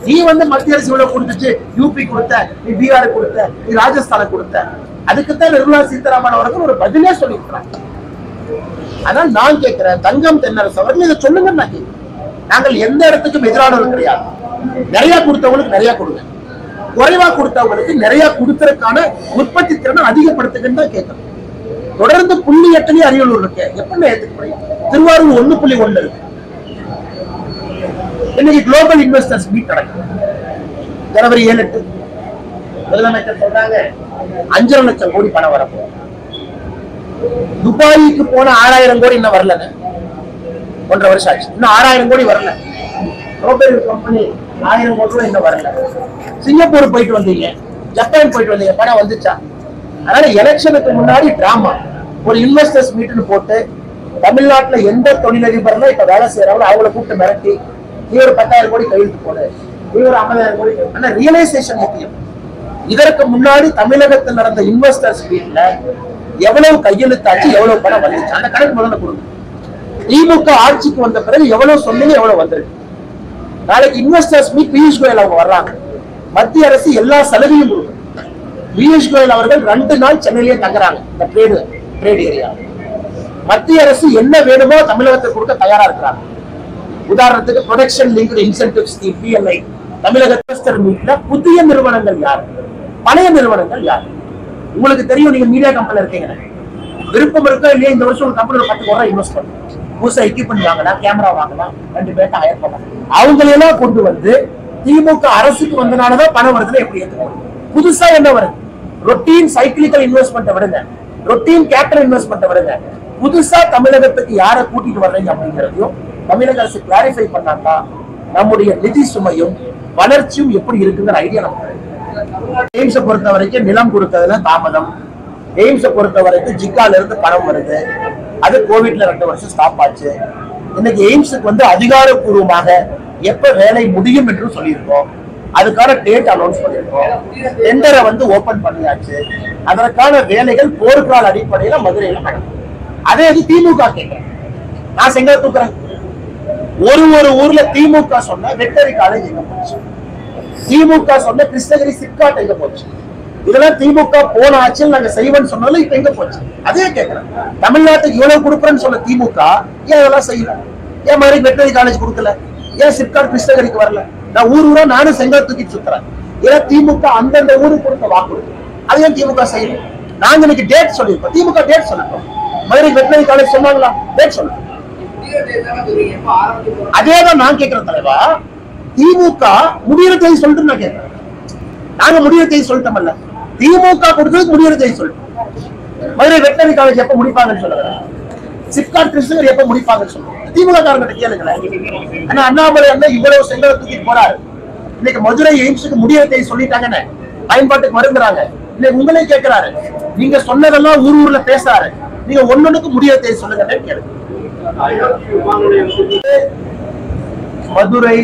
நீ மத்திய அரசு இவ்வளவு கொடுத்துச்சு, யூபி கொடுத்த, நீ பீகார் கொடுத்த, நீ ராஜஸ்தான கொடுத்த, அதுக்குத்தான் நிர்மலா சீதாராமன் அவர்கள் ஒரு பதிலே சொல்லியிருக்கிறாங்க. ஆனால் நான் கேட்கிறேன், தங்கம் தென்னரசு அவர்கள் இதை சொல்லுங்க. நாங்கள் எந்த இடத்துக்கும் எதிரானவர்கள் கிடையாது. நிறைய கொடுத்தவங்களுக்கு நிறைய கொடுங்க, குறைவா கொடுத்தவங்களுக்கு நிறைய கொடுத்ததுக்கான உற்பத்தி திறனை அதிகப்படுத்துக்குன்னு தான் கேட்கணும். தொடர்ந்து 0.8 அரியலூர் இருக்கு, எப்படி ஏத்துக்க முடியும்? திருவாரூர் 1.1 இருக்கு. இன்னைக்கு குளோபல் இன்வெஸ்டர்ஸ் மீட் நடக்கும் ஜனவரி 7-8. முதலமைச்சர் சொல்றாங்க 5.5 லட்சம் கோடி பணம் வரப்போம். துபாய்க்கு போன 6000 கோடி இன்னும் வரல, 1.5 வருஷம் ஆச்சு, இன்னும் 6000 கோடி வரல. குளோபல் கம்பெனி 1000 கோடி ரூபாய் இன்னும் வரல. சிங்கப்பூர் போயிட்டு வந்தீங்க, ஜப்பான் போயிட்டு வந்தீங்க, பணம் வந்துச்சா? அதனால எலெக்ஷனுக்கு முன்னாடி டிராமா, ஒரு இன்வெஸ்டர்ஸ் மீட்னு போட்டு தமிழ்நாட்டுல எந்த தொழிலதிபர்ல இப்ப வேலை செய்யறாங்களோ அவங்களை கூப்பிட்டு மிரட்டி, நீ ஒரு 10,000 கோடி கையெழுத்து போடு, நீ ஒரு 50,000 கோடி. ஆனா ரியலைசேஷன் முக்கியம். இதற்கு முன்னாடி தமிழகத்தில் நடந்த இன்வெஸ்டர்ஸ் மீட்ல எவ்வளவு கையெழுத்தாச்சு, எவ்வளவு பணம் வந்துச்சு, அந்த கணக்கு முதல்ல கொடுங்க. திமுக ஆட்சிக்கு வந்த பிறகு எவ்வளவு சொன்னீங்க, எவ்வளவு வந்திருக்கு. நாளைக்கு இன்வெஸ்டர்ஸ் மீட் பியூஷ் கோயல் அவங்க வர்றாங்க, மத்திய அரசு எல்லா சலுகையும் கொடுக்கும். பியூஷ் கோயல் அவர்கள் 2 நாள் சென்னையிலேயே தங்குறாங்க, இந்த ட்ரேட் ஏரியா. மத்திய அரசு என்ன வேணுமோ தமிழகத்துக்கு கொடுக்க தயாரா இருக்கிறாங்க. உதாரணத்துக்கு production linked incentive scheme PLI. தமிழக இன்வெஸ்டர் மீட்ல புதிய நிறுவனங்கள் யார், பழைய நிறுவனங்கள் யார்? உங்களுக்கு தெரியும், நீங்க மீடியா கம்பெனில இருக்கீங்க, விருப்பம் இருக்கா இல்லையா? இந்த வருஷம் ஒரு கம்பெனில 10 கோடி இன்வெஸ்ட் பண்ணலாம், புதுசா எக்யூப்மெண்ட் வாங்கலாம், கேமரா வாங்கலாம், 2 பேர்ட்ட ஹையர் பண்ணலாம். அவங்களெல்லாம் கொண்டு வந்து திமுக அரசுக்கு வந்தனாலதான் பணம் வருதுன்னு எப்படி ஏற்றுக்கணும்? புதுசா என்ன வருது? ரொட்டீன் சைக்கிளிக்கல் இன்வெஸ்ட்மெண்ட் விடுங்க, ரொட்டீன் கேபிட்டல் இன்வெஸ்ட்மெண்ட் விடுங்க. புதுசா தமிழகத்துக்கு யாரை கூட்டிட்டு வர்றீங்க அப்படிங்கிறதையும் தமிழக அரசு கிளாரிஃபை பண்ணாதான் நம்முடைய நிதி சுமையும் வளர்ச்சியும் எப்படி இருக்குங்கிற ஐடியா நமக்கு. எய்ம்ஸை பொறுத்த வரைக்கும் நிலம் கொடுத்ததுல தாமதம், எய்ம்ஸை பொறுத்த வரைக்கும் ஜிக்கால இருந்து பணம் வருது, அது கோவிட்ல 2 வருஷம் ஸ்டாப் ஆச்சு. இன்னைக்கு எய்ம்ஸுக்கு வந்து அதிகாரப்பூர்வமாக எப்ப வேலை முடியும் என்று சொல்லியிருக்கோம், அதுக்கான டேட் அனௌன்ஸ் பண்ணிருக்கோம். டெண்டரை வந்து ஓபன் பண்ணியாச்சு, அதற்கான வேலைகள் போர்க்கால அடிப்படையில மதுரையில நடக்கும். அதே இது திமுக கேட்கிறேன், நான் செங்கல் தூக்குறேன். ஒரு ஊர்ல திமுக சொன்ன வெட்டரி காலேஜ் எங்க போச்சு, திமுக சொன்ன கிருஷ்ணகிரி சிப்காட் எங்க போச்சு, இதெல்லாம் திமுக போன ஆட்சியில் நாங்க செய்வோம்னு சொன்னாலும் இப்ப எங்க போச்சு? அதே கேட்கிறேன். தமிழ்நாட்டுக்கு இவ்வளவு கொடுக்குறேன்னு சொன்ன திமுக ஏன் இதெல்லாம் செய்யல? ஏன் மாதிரி வெட்டரி காலேஜ் கொடுக்கல? ஏன் சிப்காட் கிருஷ்ணகிரிக்கு வரல? நான் ஊரா நானும் செங்கல் தூக்கி சுத்துறேன். ஏன்னா திமுக அந்தந்த ஊருக்கு கொடுத்த வாக்குறுதி, அதையும் திமுக செய்யல. நாங்க இன்னைக்கு டேட் சொல்லிருக்கோம், திமுக டேட் சொல்லிட்டோம். மதுரை வெட்டரி காலேஜ் சொன்னாங்களா? டேட் சொல்லுங்க. அதேதான் நான் கேட்கிறேன் தலைவா. திமுக முடிகிற தேதி சொல்லிட்டு நான் கேட்கிறேன். நாங்க முடிகிற தேதி சொல்லிட்டோம்ல, திமுக கொடுத்தது முடிகிற தேதி சொல்லிட்டோம். மதுரை வெட்டரி காலேஜ் எப்ப முடிப்பாங்கன்னு சொல்லுங்க, சிப்காட் கிருஷ்ணகிரி எப்ப முடிப்பாங்கன்னு சொல்லுங்க. திமுக காரங்கிட்ட கேளுங்களேன். ஆனா அண்ணாமலை அண்ணா இவ்வளவு செங்கலை தூக்கிட்டு போறாரு. இன்னைக்கு மதுரை எய்ம்ஸுக்கு முடிகிற தேதி சொல்லிட்டாங்கன்னு பயன்பாட்டுக்கு வருங்கிறாங்க. இன்னைக்கு உங்களே கேட்கிறாரு, நீங்க சொன்னதெல்லாம் ஊர்ல பேசுறாரு, நீங்க ஒன்னொன்னுக்கு முடிகிற தேதி சொல்லுங்க கேளுங்க. மதுரை,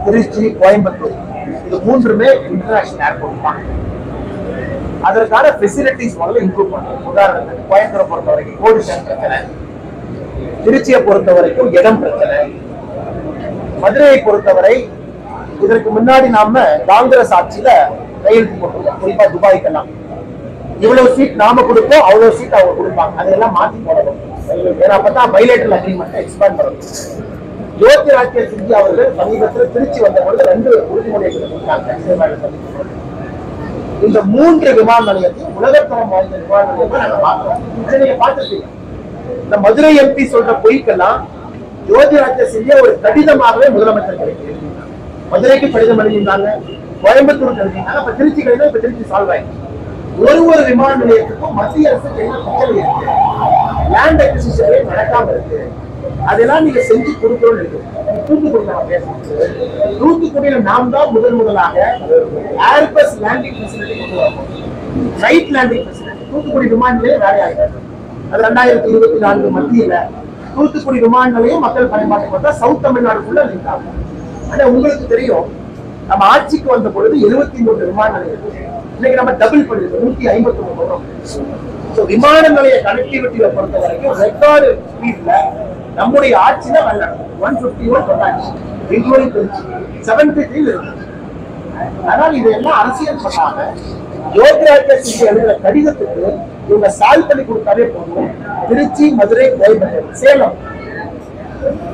திருச்சி, கோயம்புத்தூர் இது 3மே இன்டர்நேஷனல் ஏர்போர்ட் தான். அதற்கான ஃபெசிலிட்டிஸ் முதல்ல இம்ப்ரூவ் பண்ணணும். உதாரணத்துக்கு கோயம்புத்தூரை பொறுத்த வரைக்கும் கோல்டு செயின் பிரச்சனை, திருச்சியை பொறுத்த வரைக்கும் இடம் பிரச்சனை, மதுரையை பொறுத்தவரை இதற்கு முன்னாடி நாம காங்கிரஸ் ஆட்சியில கையெழுத்து போட்டிருக்கோம். குறிப்பா துபாய்க்கெல்லாம் இவ்வளவு சீட் நாம கொடுப்போம், அவ்வளவு சீட் அவங்க கொடுப்பாங்க, அதெல்லாம் மாத்தி போடணும். ஏன்னா அப்பதான் பைலேட்டரல் அக்ரிமெண்ட் எக்ஸ்பேண்ட் பண்ணணும். ஜோதிராஜ்ய சிந்தியா அவர்கள் சமீபத்தில் திருச்சி வந்த பொழுது 2 உறுதிமொழிகளை கொடுத்தாங்க. இந்த 3 விமான நிலையத்தையும் உலகத்தரம் வாய்ந்த விமான நிலையத்தை நாங்க பார்க்கிறோம். நீங்க பார்த்துருக்கீங்க. இந்த மதுரை MP சொல்ற பொய்க்கெல்லாம் ஜோதிராஜ்ய சிந்தியா ஒரு கடிதமாகவே முதலமைச்சர் கிடைக்கிறது. மதுரைக்கு கடிதம் எழுதியிருந்தாங்க, கோயம்புத்தூருக்கு எழுதியிருந்தாங்க, அப்ப திருச்சி கடிதம் இப்ப திருச்சி சால்வ் ஆயிடுச்சு. ஒரு விமான நிலையத்துக்கும் மத்திய அரசுக்கு என்ன பிரச்சனை இருக்கு, லேண்ட் அக்விசிஷனே நடக்காம இருக்கு, அதெல்லாம் நீங்க செஞ்சு கொடுக்கணும்னு இருக்கு. தூத்துக்குடியில நாம் தான் முதலாக ஏர்பஸ் லேண்டிங் ஃபெசிலிட்டி கொண்டு வரணும். ஃளைட் லேண்டிங் ஃபெசிலிட்டி தூத்துக்குடி விமான நிலையம் வேலையாகிறது. அது 2024 மத்தியில தூத்துக்குடி விமான நிலையம் மக்கள் பயன்பாட்டுக்கு வந்தா சவுத் தமிழ்நாடுக்குள்ள லிங்க் ஆகும். ஆனா உங்களுக்கு தெரியும், நம்ம ஆட்சிக்கு வந்த பொழுது 73 விமான நிலையம், இன்னைக்கு நம்ம டபுள் பண்ணிருக்கோம், 151 வரும். விமான நிலைய கனெக்டிவிட்டியை பொறுத்த வரைக்கும் ரெக்கார்டு ஸ்பீட்ல நம்முடைய ஆட்சியில வரல 151 சொன்னாச்சு, இன்க்ளூடிங் திருச்சி 73 இருக்கு. ஆனால் இதெல்லாம் அரசியல் சொன்னாங்க. ஜோதிராஜ்ய சிந்தியா எழுதுற கடிதத்துக்கு இவங்க சால்வ் பண்ணி கொடுத்தாலே போதும். திருச்சி, மதுரை, கோயம்புத்தூர், சேலம்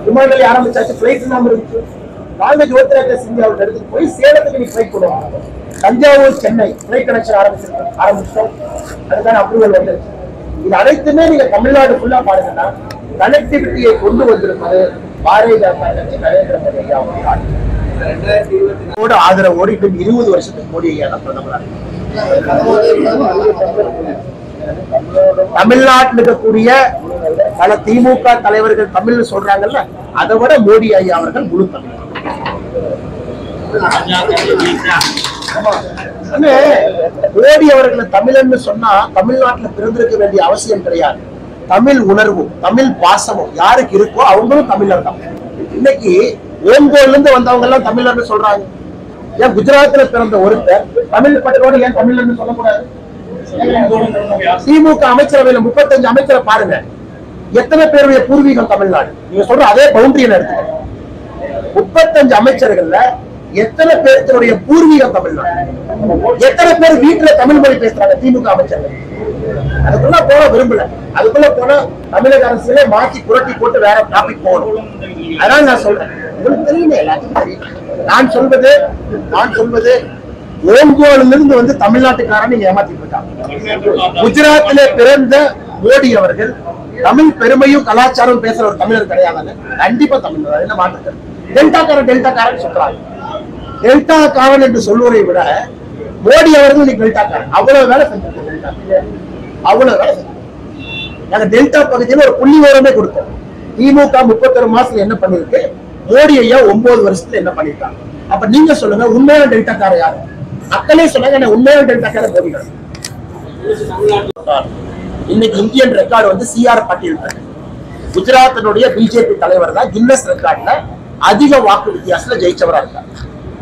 விமான நிலையம் ஆரம்பிச்சாச்சு, பிளைட் இல்லாம இருந்துச்சு. நாங்க ஜோதிராஜ்ய சிந்தியாவுக்கு எடுத்துட்டு போய் சேலத்துக்கு நீ பிளைட் கொடுவாங்க. தஞ்சாவூர் சென்னை ஃபிளைட் கனெக்ஷன் ஆரம்பிச்சோம். அதுக்கான அப்ரூவல் வந்துருச்சு. இது அனைத்துமே நீங்க தமிழ்நாடு ஃபுல்லா பாருங்கன்னா கனெக்டிவிட்டியை கொண்டு வந்திருப்பது பாரதிய ஜனதா கட்சி நரேந்திர மோடி ஐயா அவர்கள் ஆதரவோடு இன்னும் 20 வருஷத்துக்கு மோடி ஐயா தான் பிரதமர். தமிழ்நாட்டில் இருக்கக்கூடிய பல திமுக தலைவர்கள் தமிழ் சொல்றாங்கல்ல, அதை விட மோடி ஐயா அவர்கள் முழு தமிழ். மோடி அவர்கள் தமிழன்னு சொன்னா தமிழ்நாட்டில் பிறந்திருக்க வேண்டிய அவசியம் கிடையாது. தமிழ் உணர்வும் தமிழ் பாசமும் யாருக்கு இருக்கோ அவங்களும் தமிழர் தான். இன்னைக்கு ஓங்கோல்ல இருந்து வந்தவங்க எல்லாம் தமிழர்னு சொல்றாங்க. ஏன் குஜராத்ல பிறந்த ஒருத்தர் தமிழ் பற்றோடு ஏன் தமிழர்னு சொல்லக்கூடாது? திமுக அமைச்சரவையில 35 அமைச்சரை பாருங்க, எத்தனை பேருடைய பூர்வீகம் தமிழ்நாடு? நீங்க சொல்ற அதே பவுண்டரியில எடுத்து 35 அமைச்சர்கள்ல எத்தனை பேருடைய பூர்வீகம் தமிழ்நாடு? எத்தனை பேர் வீட்டுல தமிழ் மொழி பேசுறாங்க திமுக அமைச்சர்கள்? அதுக்குள்ள போன விரும்பல. அதுக்குள்ள போன தமிழக அரசியலே மாற்றி புரட்டி போட்டு வேற டாபிக் போகணும். அதனால நான் சொல்றேன், உங்களுக்கு தெரியுமே, எல்லாத்துக்கும் தெரியும். நான் சொல்வது ஓங்கோலிருந்து வந்து தமிழ்நாட்டுக்காரன் நீங்க ஏமாத்திட்டு இருக்காங்க. குஜராத்திலே பிறந்த மோடி அவர்கள் தமிழ் பெருமையும் கலாச்சாரம் பேசுற ஒரு தமிழர் கிடையாது. கண்டிப்பா தமிழர், என்ன மாற்றுக்கிறது? டெல்டாக்காரன் சொல்றாங்க. டெல்டாக்காரன் என்று சொல்வதை விட மோடி அவர்கள் நீ டெல்டாக்காரன், அவ்வளவு வேலை செஞ்சிருக்க. அவ்வளவு வேலை செஞ்சு நாங்க டெல்டா பகுதியில் ஒரு புள்ளி விவரமே கொடுத்தோம். திமுக 31 மாசத்துல என்ன பண்ணிருக்கு, மோடி ஐயா 9 வருஷத்துல என்ன பண்ணிருக்காங்க. அப்ப நீங்க சொல்லுங்க, உண்மையான டெல்டாக்காரர் யாரு? மக்களே சொன்னாங்க உண்மையான டெல்டாக்காரர் மோடி. இன்னைக்கு இந்தியன் ரெக்கார்டு வந்து CR பாட்டீல் தான். குஜராத்தினுடைய பிஜேபி தலைவர் தான் கின்னஸ் ரெக்கார்ட்ல அதிக வாக்கு வித்தியாசத்துல ஜெயிச்சவரா இருக்காங்க.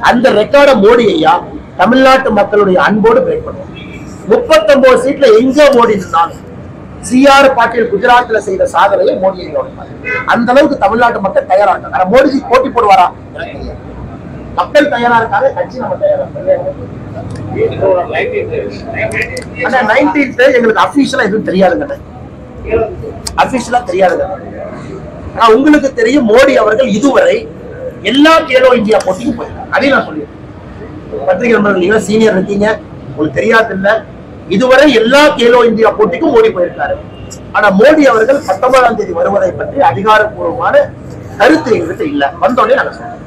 அந்த ரெக்கார்டை மோடி ஐயா தமிழ்நாட்டு மக்களுடைய அன்போடு பிரேக் பண்ணுவாங்க. 39 சீட்ல எங்க மோடி நின்னாலும் CR பாட்டீல் குஜராத்ல செய்த சாதனையை மோடி ஐயா அந்த அளவுக்கு தமிழ்நாட்டு மக்கள் தயாரா இருக்காங்க. ஆனா மோடிஜி போட்டி போடுவாரா? மக்கள் தயாரா இருக்காங்க, கட்சி நம்ம தயாரா இருக்காங்க. ஆனா 19th எங்களுக்கு அபிஷியலா எதுவும் தெரியாதுங்க, அபிஷியலா தெரியாதுங்க. ஆனா உங்களுக்கு தெரியும், மோடி அவர்கள் இதுவரை எல்லா கேலோ இந்தியா போட்டிக்கும் போயிருக்காங்க. அதையும் நான் சொல்லியிருக்கேன். பத்திரிகை நண்பர்கள், நீங்க சீனியர் இருக்கீங்க, உங்களுக்கு தெரியாது இல்ல, இதுவரை எல்லா கேலோ இந்தியா போட்டிக்கும் மோடி போயிருக்காரு. ஆனா மோடி அவர்கள் 19ஆம் தேதி வருவதை பற்றி அதிகாரப்பூர்வமான கருத்து எங்கிட்ட இல்ல. வந்தோடனே நாங்க சொல்றோம்.